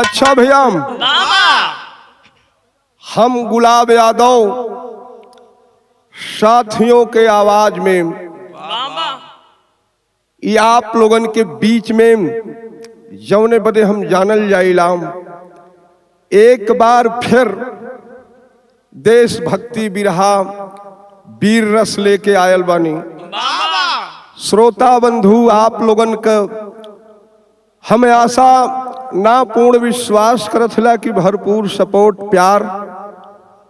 अच्छा भैया, हम गुलाब यादव साथियों के आवाज में ये आप लोगन के बीच में जौने बदे हम जानल जाइलाम, एक बार फिर देशभक्ति बिरहा वीर रस लेके आयल बानी। श्रोता बंधु आप लोगन का हमें आशा ना पूर्ण विश्वास करत हिला कि भरपूर सपोर्ट प्यार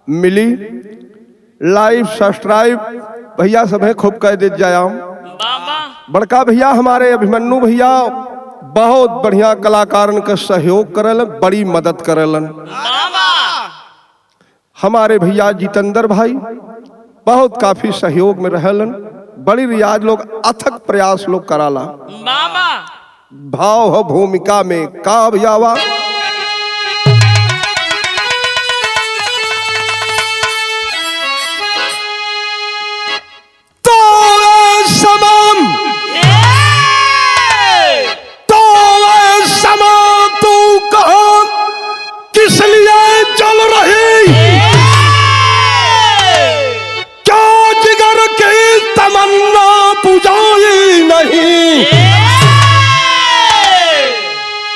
मिली। लाइव सब्सक्राइब भैया सभे खूब कह दे जाया। बड़का भैया हमारे अभिमन्यु भैया बहुत बढ़िया कलाकारन का सहयोग करलन, बड़ी मदद करलन। हमारे भैया जितेंद्र भाई बहुत काफी सहयोग में रहलन, बड़ी रियाज लोग अथक प्रयास लोग कराला। भाव हो भूमिका में का भैयावा चल रही क्या जिगर की तमन्ना बुझाई नहीं,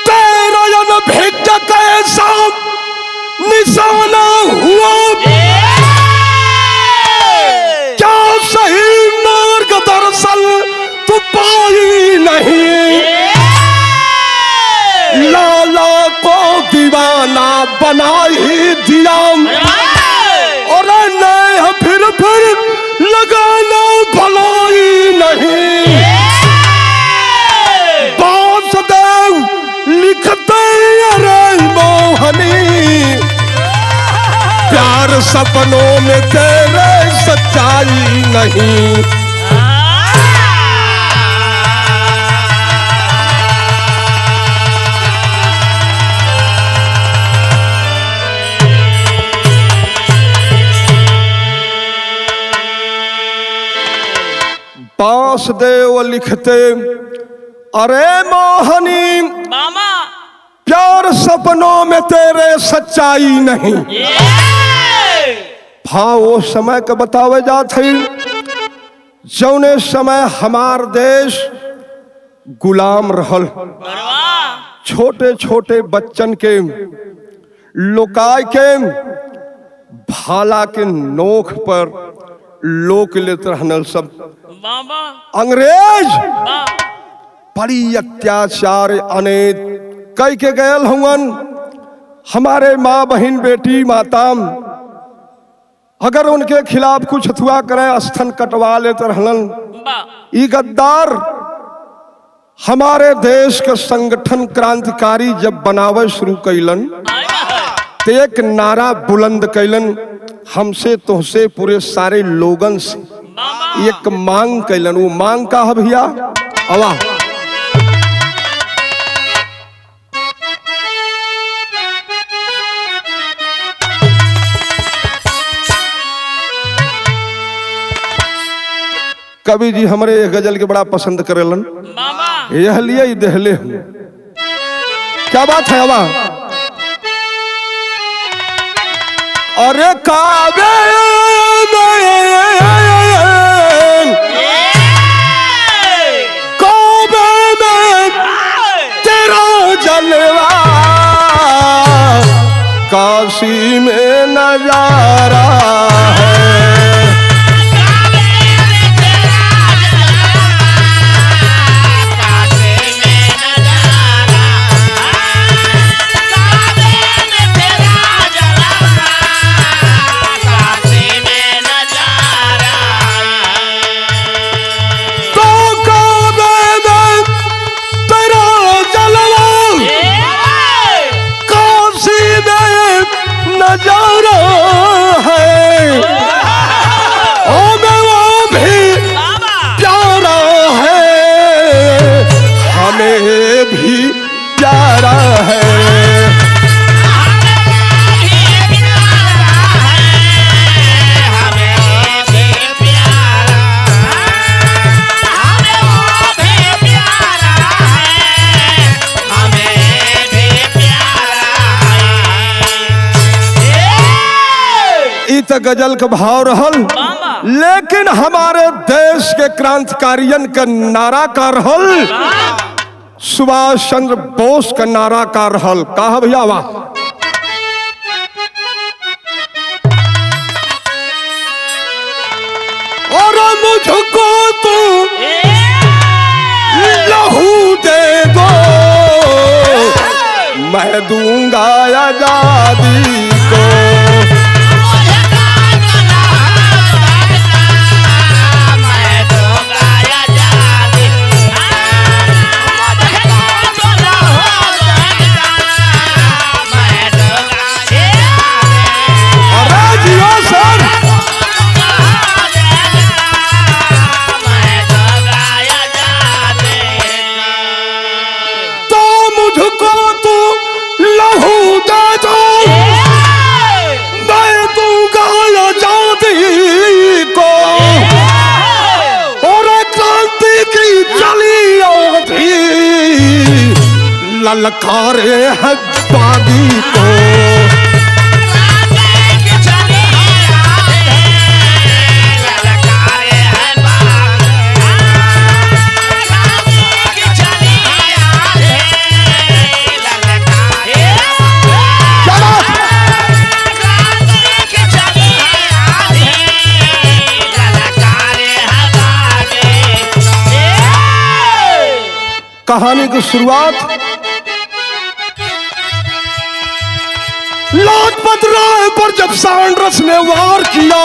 तेरा जन भेज कैसा निशाना हुआ, क्या सही मार्ग दर्शन तू पाई नहीं, लाला को दीवाना बना ही दिया और नहीं फिर लगाना भलाई नहीं, वासुदेव लिखते अरे मोहनी, प्यार सपनों में तेरे सच्चाई नहीं। वासुदेव लिखते अरे मोहनी, प्यार सपनों में तेरे सच्चाई नहीं। हाँ वो समय का बतावे जात है जौने समय हमार देश गुलाम रहल, छोटे छोटे बच्चन के लोकाय के भाला के नोक पर लोक लेते रहनल सब। अंग्रेज बड़ी अत्याचार अनेक कई के गयल हुवन। हमारे माँ बहन बेटी माता अगर उनके खिलाफ कुछ हथुआ करे स्थन कटवा लेते रहलन। ई गद्दार हमारे देश के संगठन क्रांतिकारी जब बनावे शुरू कैलन तो एक नारा बुलंद कैलन, हमसे तोहसे पूरे सारे लोगन से एक मांग कैलन। वो मांग का है भैया अवा कवि जी हमारे गजल के बड़ा पसंद करेलन, यह लिए दहले हूं। क्या बात है अवा? अरे काबे जलवा काशी में नजारा है, नजारा है ई त गजल का भाव रहल, लेकिन हमारे देश के क्रांतिकारियन का नारा का रहल, सुभाष चंद्र बोस का नारा का रहल। कहा भैया वाह, और मुझको तू लहू दे दो, मैं दूंगा आजादी को। ललकारे है बागी को, कहानी की शुरुआत लाजपत राय पर जब सांड्रस ने वार किया,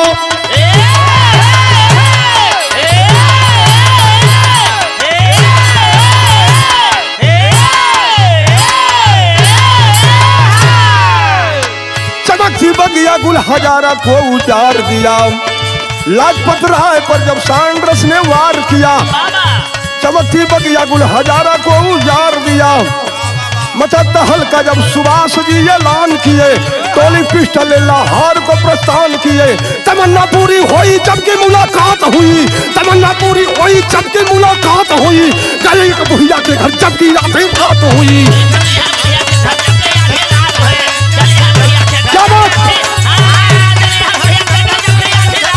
चमकती बगिया गुल हजारा को उजाड़ दिया। लाजपत राय पर जब सांड्रस ने वार किया, चमकती बगिया गुल हजारा को उजाड़ दिया। मचता हल्का जब सुभाष जी ऐलान किए, टोली पिस्टल लाहौर को प्रस्थान किए। तमन्ना पूरी हुई जबकि मुलाकात हुई, तमन्ना पूरी हुई जबकि मुलाकात हुई। गए एक बुढ़िया के घर जबकि आधी रात हुई। क्या बात,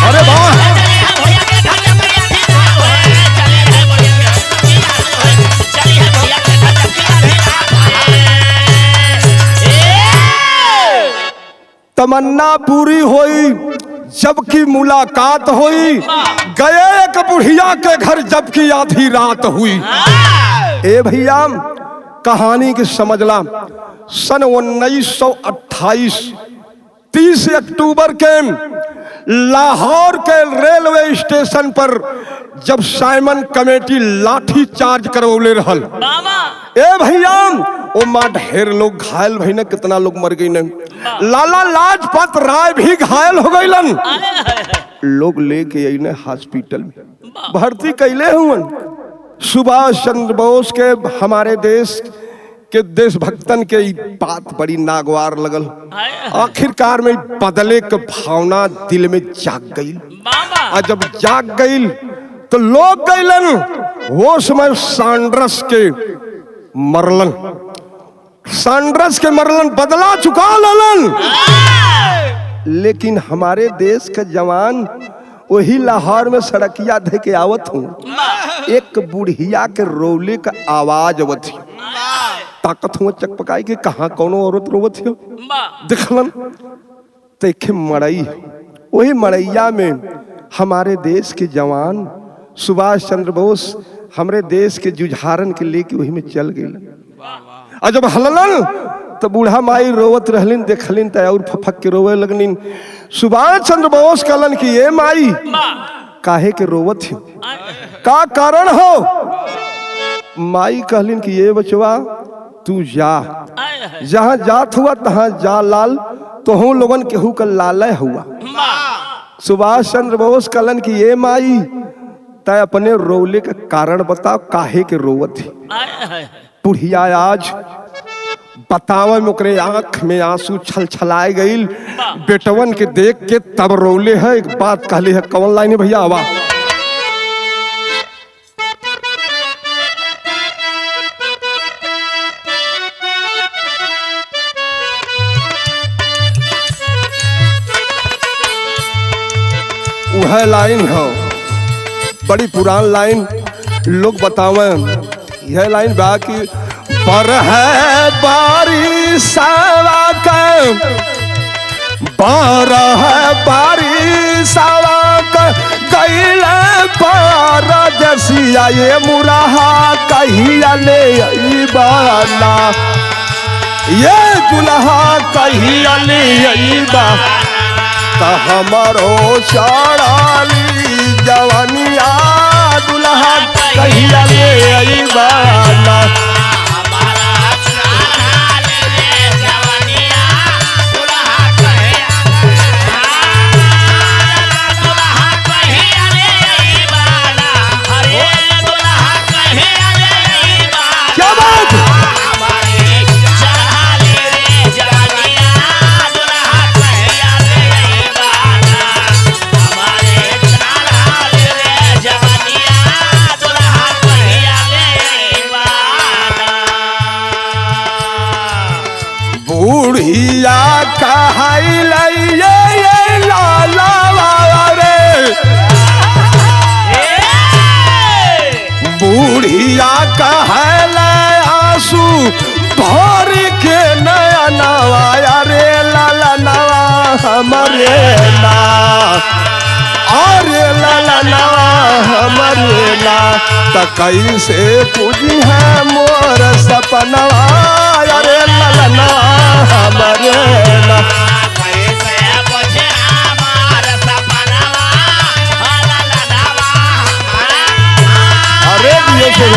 अरे वाह, तमन्ना पूरी हुई जबकि मुलाकात हुई। गए एक बुढ़िया के घर जबकि आधी रात हुई। ए भैया कहानी की समझला, सन 1928 30 अक्टूबर के लाहौर के रेलवे स्टेशन पर जब साइमन कमेटी लाठी चार्ज करवले रहल, ए भैया ओ माँ ढेर लोग घायल भई न, कितना लोग मर गई न। लाला लाजपत राय भी घायल हो गईलन, लोग लेके आई न हॉस्पिटल में भर्ती कैले हुए। सुभाष चंद्र बोस के हमारे देश के देशभक्तन के बात बड़ी नागवार लगल। आखिरकार में बदले के भावना दिल में जाग गई, और जब जाग गई तो लोग गईलन वो समय सांड्रस के मरलन, सांड्रस के मरलन बदला चुका ललन। लेकिन हमारे देश के जवान वही लाहौर में सड़किया दे के आवत हूँ, एक बुढ़िया के रोले का आवाज आवत ही, ताकत हुआ चकपकाई के कहाँ कौनो औरत रोवत हो दिखलन, देखे मड़ई, वही मड़ैया में हमारे देश के जवान सुभाष चंद्र बोस हमारे देश के जुझारन के लेके वही में चल गए। और जब हललन तो बूढ़ा माई रोवत रहलिन, देखलिन तो और फफक के रोवे लगलिन। सुभाष चंद्र बोस कहलन कि ये माई काहे के रोवत हो, का कारण हो। माई कहलिन कि ये बचवा तू जा, जहाँ जात हुआ तहाँ जा लाल, तो हूँ लोगन केहू का लालय हुआ। सुभाष चंद्र बोस कहलन कि ये माई तय अपने रोले का कारण बताओ, काहे के रोवत थी। बुढ़िया आज बतावे में ओकरे आंख में आंसू छल छलाए गईल, बेटवन के देख के तब रोले है। एक बात कहले है, कौन लाइन भैया आवा। है लाइन हो, बड़ी पुरान लाइन लोग बतावे। यह लाइन बा कि पर है बारिश बारह बारिश गैल पार जसिया ये मुराहा कहिया ले बाना, ये दुल्हा कहिया ले बा हमारो चढ़ाली जवानिया दुल्हा कहिया ले बाना। बुढ़िया कहल लाला रे, बुढ़िया कहल आंसू भर के नया नवाया रे लाला नवा हमरे ना, अरे लाला नवा हमरे ना। त कैसे पूजी है मोर सपनवा अरे लाला नवा हमरे ना। कैसे बुझे हमार सपनवा लाला नवा, अरे दियो से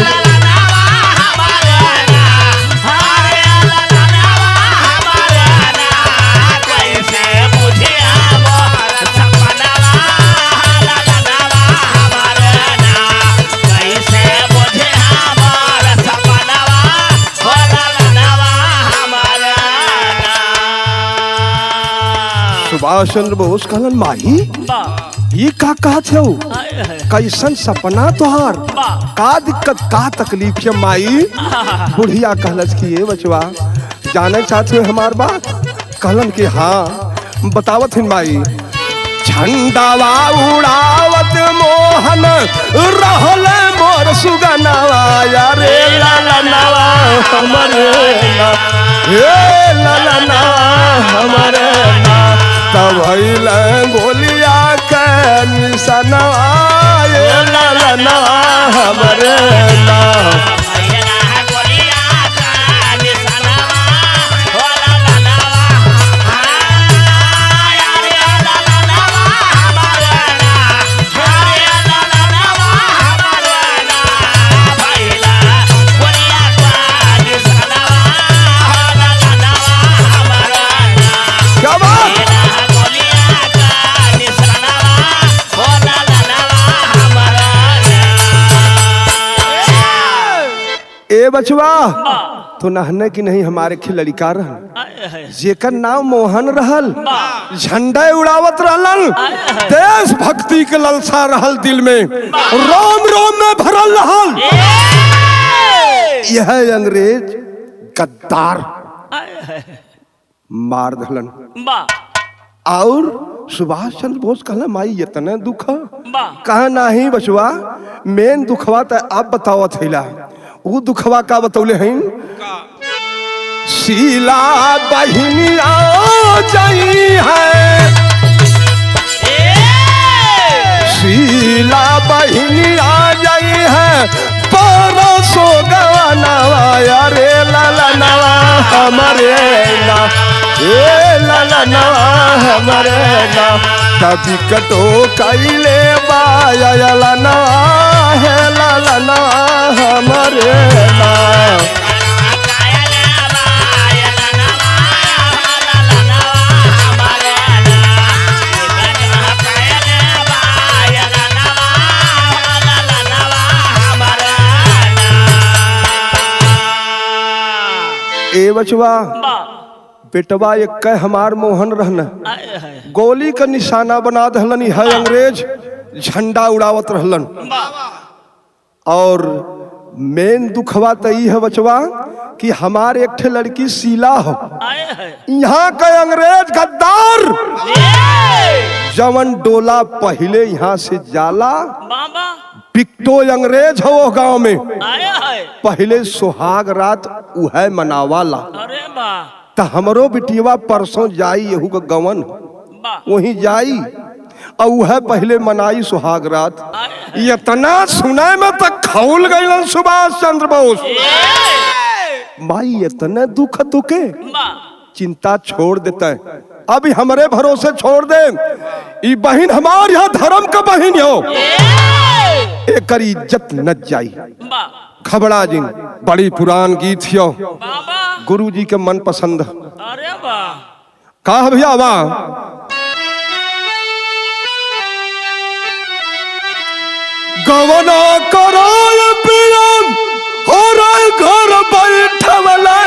सुभाष चंद्र बोस कहलन माही ये का कहत हो, कैसन सपना तोहार, का दिक्कत का तकलीफ है माई। बुढ़िया कहलस कि ये बचवा जाने चाहते हमार बात। कहलन कि हाँ बतावत है माई। झंडावा उड़ावत मोहन रहल मोर सुगनवा रे लाला नवा हमरे ना, हे लाला नवा हमरे ना। तब भइल गोलिया के निशानवा ये लाला नवा हमरे ना। ए बचवा तो नहने की नहीं हमारे खे लड़का रहल जेकर नाम मोहन रहल, झंडा उड़ावत रहलन, देश भक्ति के ललसा रहल दिल में, रोम रोम में भरल रहल। यह अंग्रेज गद्दार मार दहलन। और सुभाष चंद्र बोस कहला माई इतने दुख कहा नहीं बचवा, मेन दुखवा तो अब बताओ थैला। वो दुखवा का बतौले हैं शीला बहिनिया जाई है, शीला बहिनिया जाई है परसों गवानवा रे लाला नवा हमरे ना, ए लाला नवा हमरे ना। तभी कटो कैले बाया नवा है लाला नवा हमरे ना। ए बचवा बेटवा एक हमार मोहन रहना, गोली का निशाना बना दहलन है अंग्रेज, झंडा उड़ावत रहलन। और मेन दुखवा तई है बचवा कि हमारे एक ठे लड़की शीला हो, यहाँ का अंग्रेज गद्दार जवन डोला पहले यहाँ से जाला बाबा पिक्टो अंग्रेज हो वो गांव में आया है पहले सुहाग रात उहे मनावाला। अरे बा त हमरो बिटिया परसों जाई यहू का गवन बा वहीं जाई और वह पहले मनाई सुहाग रात। आया इतना सुने में तक खौल गई सुभाष चंद्र बोस। माई इतने दुख तुके बा चिंता छोड़ देता है, अभी हमारे भरोसे छोड़ दे। ई बहन हमार यहाँ धर्म का बहन हो, एक इज्जत न जाई। बा खबड़ा जी बड़ी पुरान गीत हो, बाबा गुरु जी के मन पसंद। अरे बा कहा भैया बा गवना करो पियम हो रहा घर बैठवला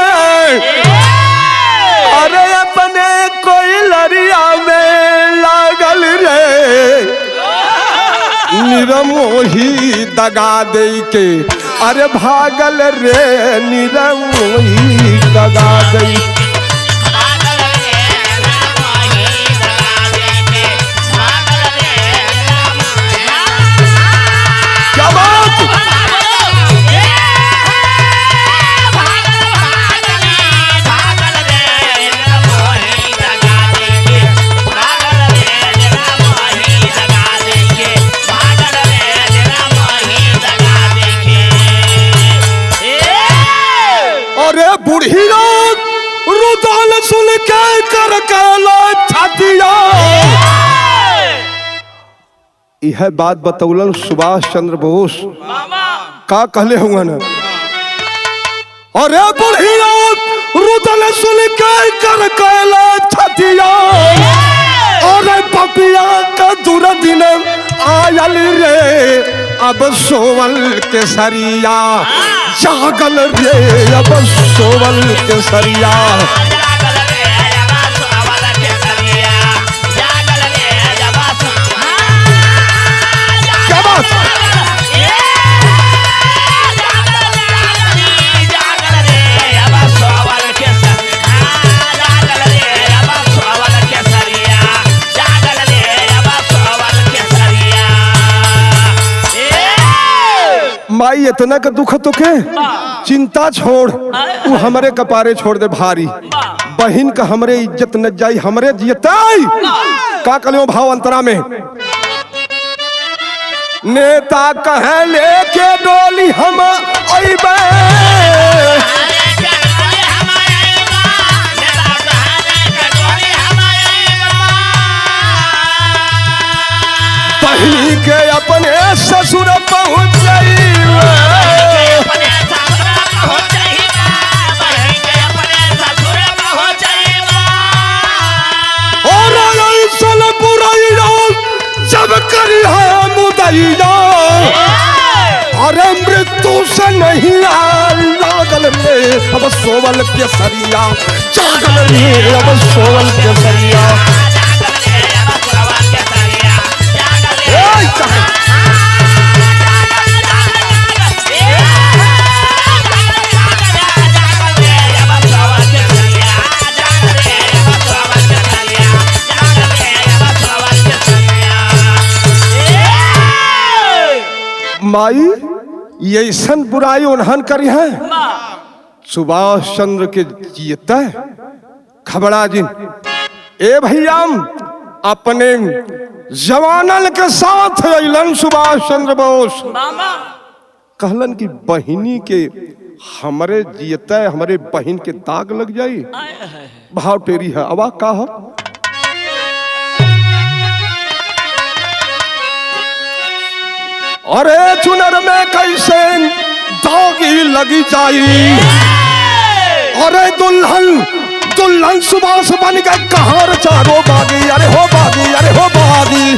अरे अपने कोई लरिया में लागल रे निरमोही दगा दे के अरे भागल रे निरमोही दगा दे। क्या बात अरे बुढ़ी रुदाल सुन के कर छातिया। यह बात बतौलन सुभाष चंद्र बोस का कहले हुआ न। अरे बुढ़ी रुदाल सुन के कर छातिया अरे पपिया का दूर दिन आयल रे अब सोवल के सरिया जागल रे अब सोवल के सरिया। क्या बात माई इतना का दुख तो के चिंता छोड़, तू हमारे कपारे छोड़ दे भारी। बहन का हमरे इज्जत न जाई हमरे जियताई का कलियो भाव अंतरा में। नेता कहे लेके डोली हम अइबे बहनी के अपने ससुर पहुँच जब करी है मुदैया अरे मृत्यु से नहीं लागल रे अब सोवल के सरिया जागल रे अब सोवल के सरिया। माई ये ऐसन बुराई उन्हन करी है सुभाष चंद्र के जीता खबड़ा जी। ए भैया अपने जवानन के साथ अलन सुभाष चंद्र बोस कहलन कि बहिनी के हमरे जीता हमारे बहन के दाग लग जाई। भाव टेरी है अवा का हो अरे चुनर में कैसे दागी लगी जाई अरे दुल्हन सुभाष बन गए कहार चारों बागी अरे हो बागी अरे हो बागी।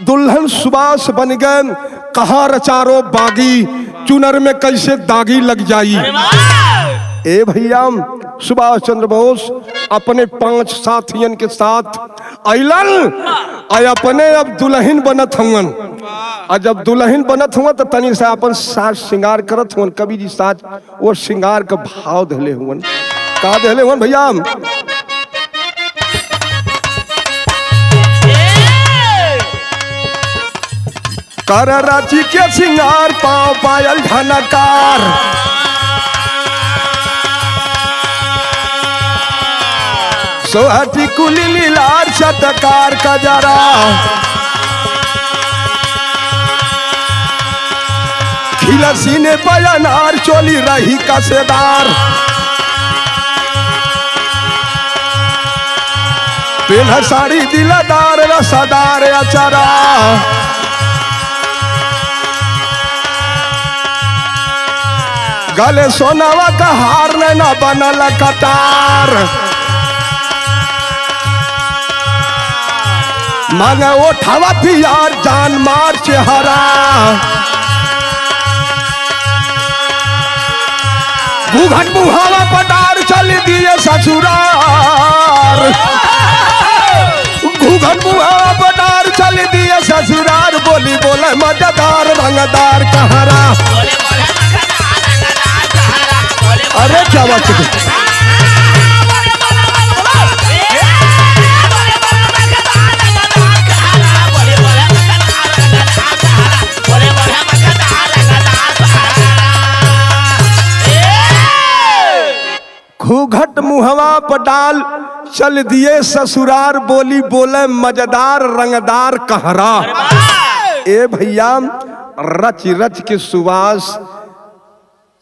दुल्हन सुभाष बन गए कहार चारों बागी चुनर में कैसे दागी लग जाई। ए भैया सुभाष चंद्र बोस अपने 5 साथियन के साथ अइलन और अपने अब दुल्हन बनत हुवन और जब दुल्हन बनत हुआ तो तनी से अपन साज श्रृंगार करत हुवन। कवि जी साज वो श्रृंगार का भाव धले हुवन का देले वन भैया कर राची के सिंगार पाँव पायल झनकार सोहती कुली लीलार चटकार का जरा खिला सीने पयनार चोली रही कसेदार पेन्ह साड़ी दिलदार रसदार अचारा गले सोनावा का हार न बनल कटार मांगे ओठावा पियार जान मार चेहरा घूघट मुहावा पटार चल दिए ससुरार घूघट मुहावा पटार चल दिए ससुरार बोली बोले मजेदार रंगदार कहरा अरे क्या बात है घूघट मुहवा पटाल चल दिए ससुरार बोली बोले मजेदार रंगदार कहरा ए भैया रच रच के सुबास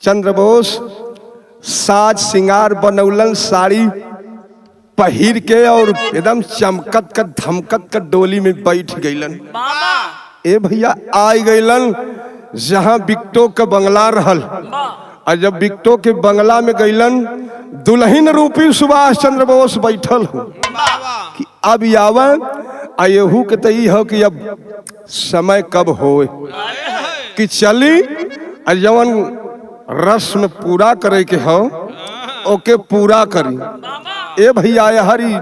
चंद्र बोस साज सिंगार बनौलन साड़ी पहिर के और एकदम चमकत का धमकत का डोली में बैठ गईलन ए भैया आई गईलन जहां बिकटो का बंगला रहल और जब बिकटो के बंगला में गईलन दुल्हन रूपी सुभाष चंद्र बोस बैठल हो कि अब आवा अयहू के तई हो कि अब समय कब होए कि चली और जवन रस्म पूरा करे के हो ओके पूरा करी ए भैया हरी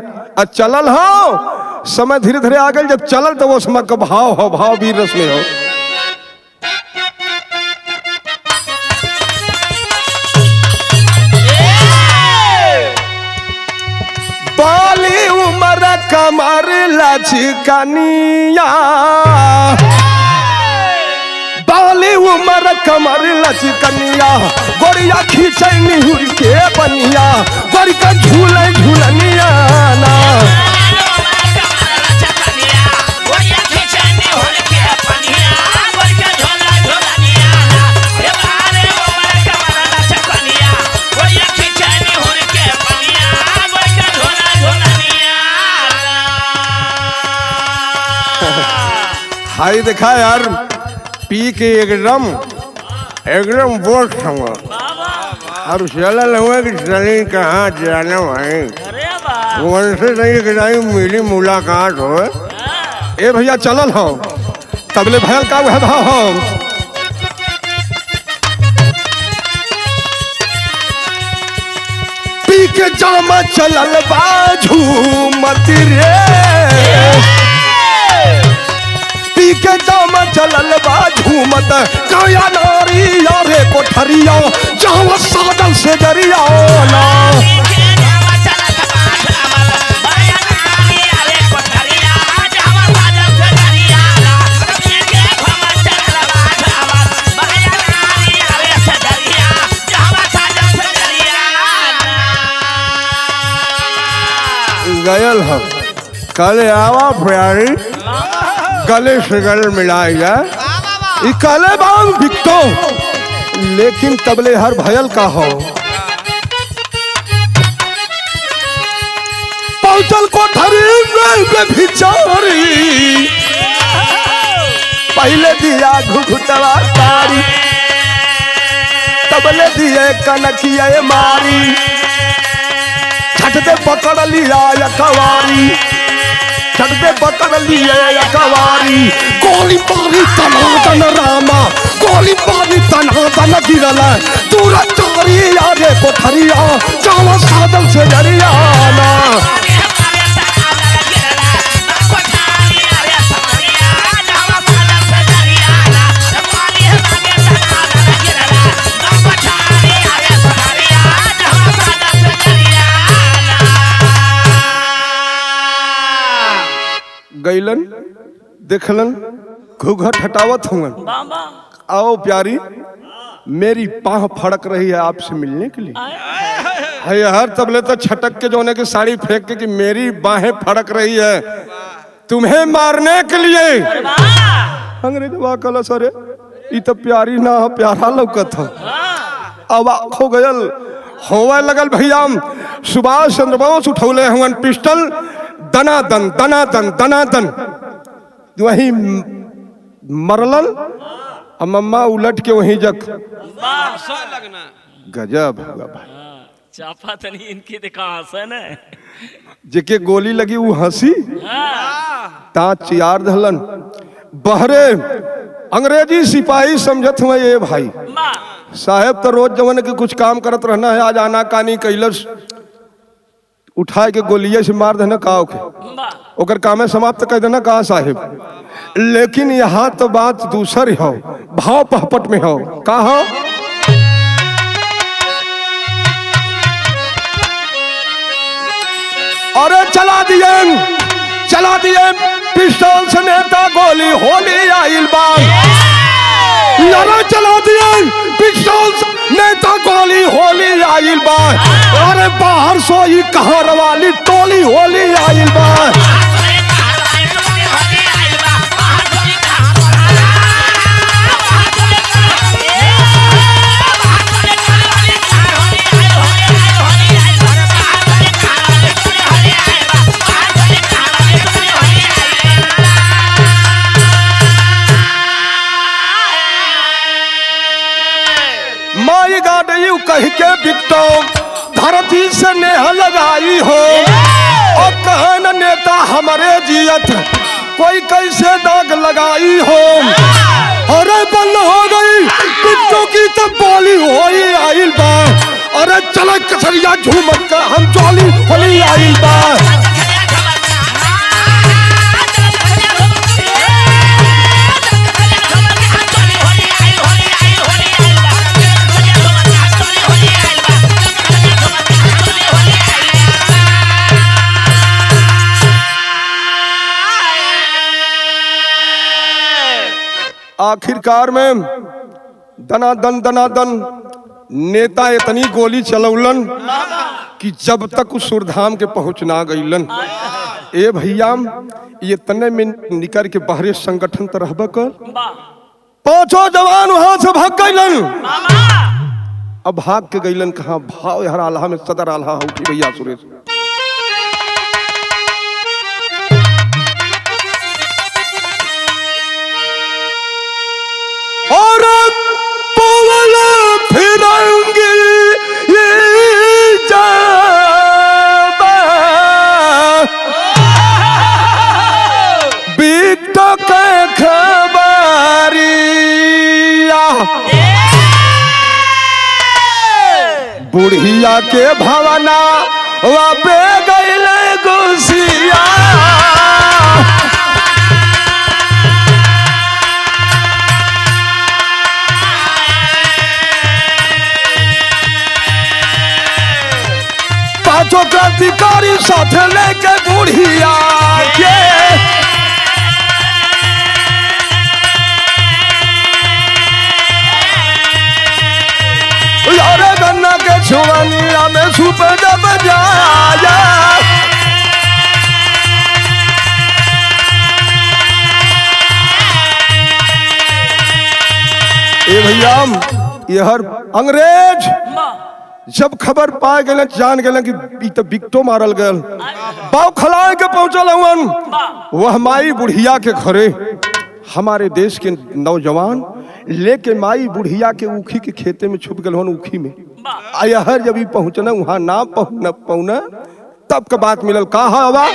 चलल हो समय धीरे धीरे आ गए जब चलल तो वो समय का भाव हो भाव वीर रस में हो बाली उमर कमर लचकनिया बाली उमर कमर लचकनिया गोरिया खींचे निहुर के बनिया गोरी का झूले झूलनिया ना हाई देखा यार पी के एकदम बोझ हुआ अब चल हुआ कि चले कहाँ जाना भाई वैसे नहीं कि मिली मुलाकात हो ए भैया चलल हो तबले भयल का वह भाव हो पी के जामा चलल बाजू मत रे पी के जाम चलल बा झूमत काया नारी यारे कोठरिया जावा सादल से दरिया ना गयल हम कल आवा प्यारी गले से गल मिलाएगा इकाले बांग बिकतो लेकिन तबले हर भयल का हो पहुंचल कोठरी में भिचारी पहले दिया घुघुटवा तारी तबले दिए कनकिया मारी छटते पकड़ लिया कवारी छटते पकड़ लिए कवारी गोली मारी तनातन रामा गोली मारी तनातन गिरल दूर चारी आगे कोठरिया जावा सादल से जरिया ना Yeah. गईलन देखलन घूंघट हटावत हुआ। बाबा आओ प्यारी, मेरी पाँव फड़क रही है आपसे मिलने के लिए। है हर तबले तो छटक के जो होने की साड़ी फेंक के कि मेरी बाहें फड़क रही है तुम्हें मारने के लिए। अंग्रेजवा कल सर ये तो प्यारी ना प्यारा लौकत हो। अब हो गयल होवे लगल भैया सुभाष चंद्र बोस उठौले हुन पिस्टल दनादन दनादन दनादन वही मरलन। मम्मा उलट के वहीं जग गजब होगा भाई। चापा तनी इनकी दिखा हसन है जेके गोली लगी वो हंसी ता चियार धलन बहरे अंग्रेजी सिपाही समझत हुए ये भाई साहेब तो रोज जवन के कुछ काम करत रहना है। आज आना कानी कैलस उठाए के गोलिये से मार देना का ओकर कामे समाप्त कर देना का साहेब। लेकिन यहाँ तो बात दूसरी हो, भाव पहपट में हो। का हो? अरे चला दिए पिस्तौल से नेता गोली होली आइल बा। चला दिए पिस्तौल से नेता गोली होली आइल बा। अरे बाहर सोई कहर वाली टोली होली आइल बा। माई गाड़ी कह के बिकटो धरती से नेह लगाई हो। और कहन नेता हमारे जियत कोई कैसे दाग लगाई हो। अरे बंद हो गई बिकटो की तब बोली होई आइल बा। अरे चल कसरिया झूमत का हम चोली होली आइल बा। आखिरकार में दनादन नेता इतनी गोली चलौलन कि जब तक उस सुरधाम के पहुंच ना गईलन। ए भैया ये तने में निकर के बाहरी संगठन तो रहबा कर। पांचों जवान वहां से भाग गईलन। अब भाग के गईलन कहाँ? भाव हर आल्हा में सदर आल्हा होती भैया सुरेश। और पवन फिरंगी बिकटो के खबरिया बुढ़िया के भवना वापे गईले गुसिया। पांचों क्रांतिकारी साथ लेके बुढ़िया के यारे गन्ना के छुआनिया में सुप जब जाया। ए भैया ये हर अंग्रेज जब खबर पा गए जान गए कि तो बिकटो मारल गए बाव खलाए के पहुंचल हुन। वह माई बुढ़िया के घरे हमारे देश के नौजवान लेके माई बुढ़िया के ऊखी के खेते में छुप गए हुन। ऊखी में हर जब पहुंचना वहां ना पहुना तब का बात मिलल। का हवा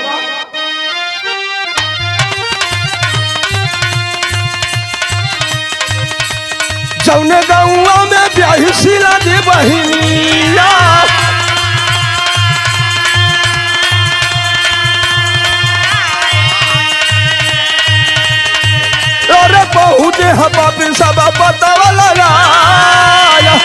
जौने गौआ में ब्याही सिला दे बहिनिया। अरे बहुते हवा पे सब पता लगाया।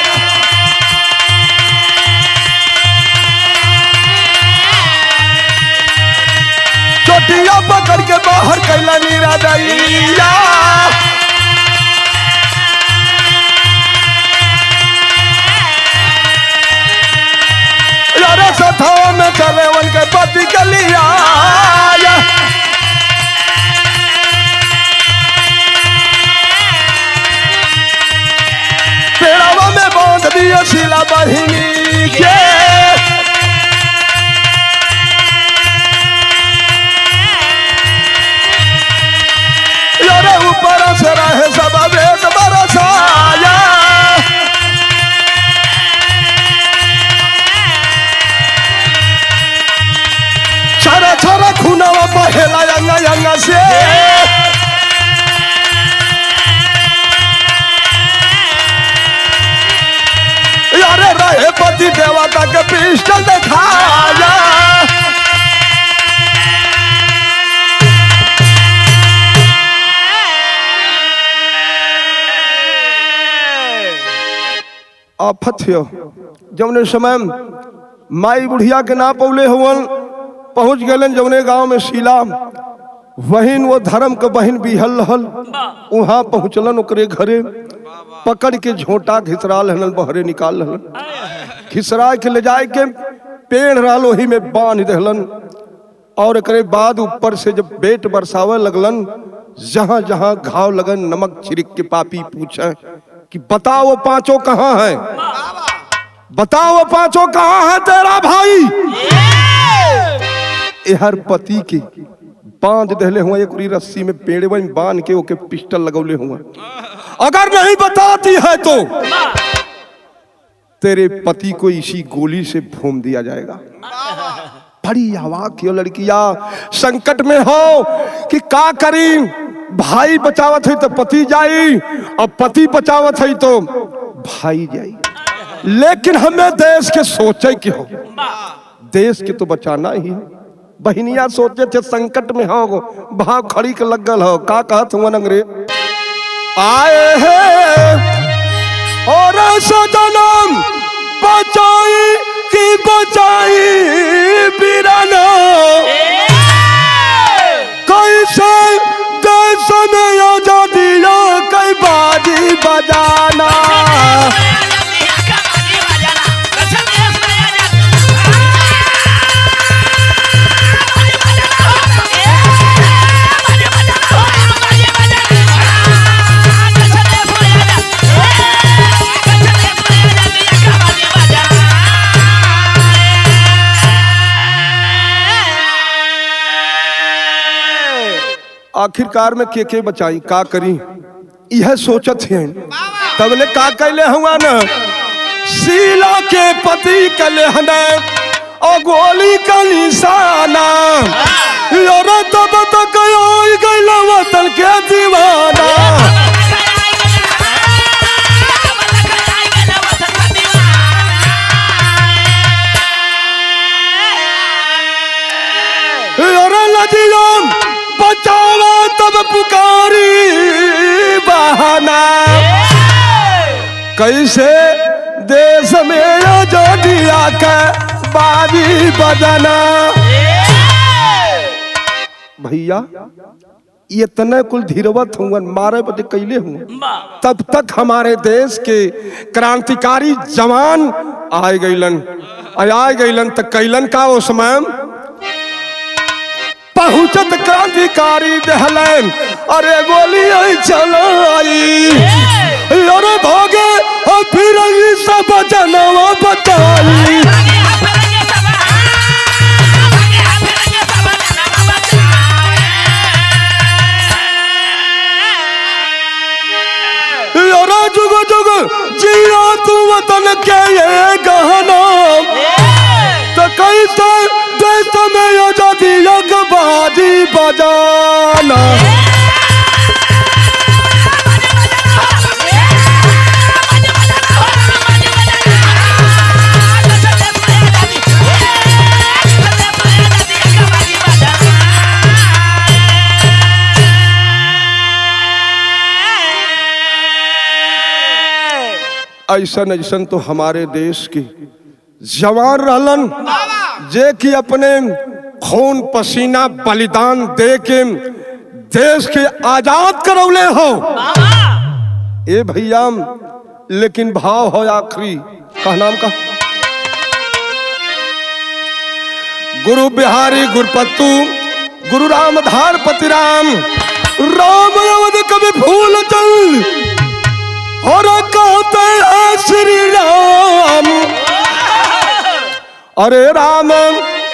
चोटिया पकड़ के बाहर से अरे रहे पति देवता के पिस्टल दिखाया। आफत हो जौने समय माई बुढ़िया के ना पौले हुवन पहुंच गए जौने गांव में शीला वहीन वो धर्म के बहन बिहल रहल वहां पहुंचलन ओकरे घरे पकड़ के झोंटा घिसरा रहलन बहरे निकाल रहलन घिसरा के ले जाए के पेड़ रहल वही में बांध देहलन और एकरे बाद ऊपर से जब बेट बरसावे लगलन जहां जहां घाव लगन नमक छिड़क के पापी पूछे कि बताओ वो पांचों कहाँ हैं, बताओ वो पांचों कहाँ हैं तेरा भाई। हर पति के बांध दहले हुआ एक रस्सी में पेड़ में बांध के ओके पिस्टल लगौले हुआ अगर नहीं बताती है तो तेरे पति को इसी गोली से भून दिया जाएगा। बड़ी आवाज क्यों लड़कियां संकट में हो कि का करी, भाई बचावत है तो पति जाई और पति बचावत है तो भाई जाई, लेकिन हमें देश के सोचे कि हो देश के तो बचाना ही है। बहनिया सोचे थे संकट में हो भाव खड़ी के लगल हो का कहत हुआ अंग्रेज आए हैं और सजनम बचाई कि बचाई बीराना कैसे देश में आजादी कई बाजी बजाना। आखिरकार में के बचाई का करी यह सोचत है तब ने का कैले हुआ न शीला के पति कले हना और गोली का निशाना और तब तक गैल वतन के दीवाना। बचावा तब पुकारी बहाना कैसे देश में आजादिया का बाजी बजाना। भैया इतने कुल धीरवत हुआ मारे बदे कैले हुआ तब तक हमारे देश के क्रांतिकारी जवान आए गईलन तक कैलन का वो समय पहुंचत क्रांतिकारी दहलन अरे गोली चलाई अरे भागे और फिर सब जनवा बताई। अरे जुग जुग जिया तू वतन के ये गहना तो कैसे देश में आजादी बाजी बजाना। ऐसन ऐसन तो हमारे देश के जवान रहलन जे कि अपने खून पसीना बलिदान दे के देश के आजाद करौले हो ए भैया। लेकिन भाव हो आखिरी का नाम का गुरु बिहारी गुरुपत्तु गुरु रामधार पति राम अवध कभी भूल चल और कहते हैं श्री राम। अरे राम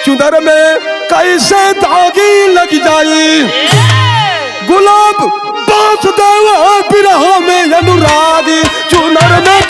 चुदर में कैसे दागी लग जाई गुलाब बांस देवा बिरह में अनुरागी चुनर में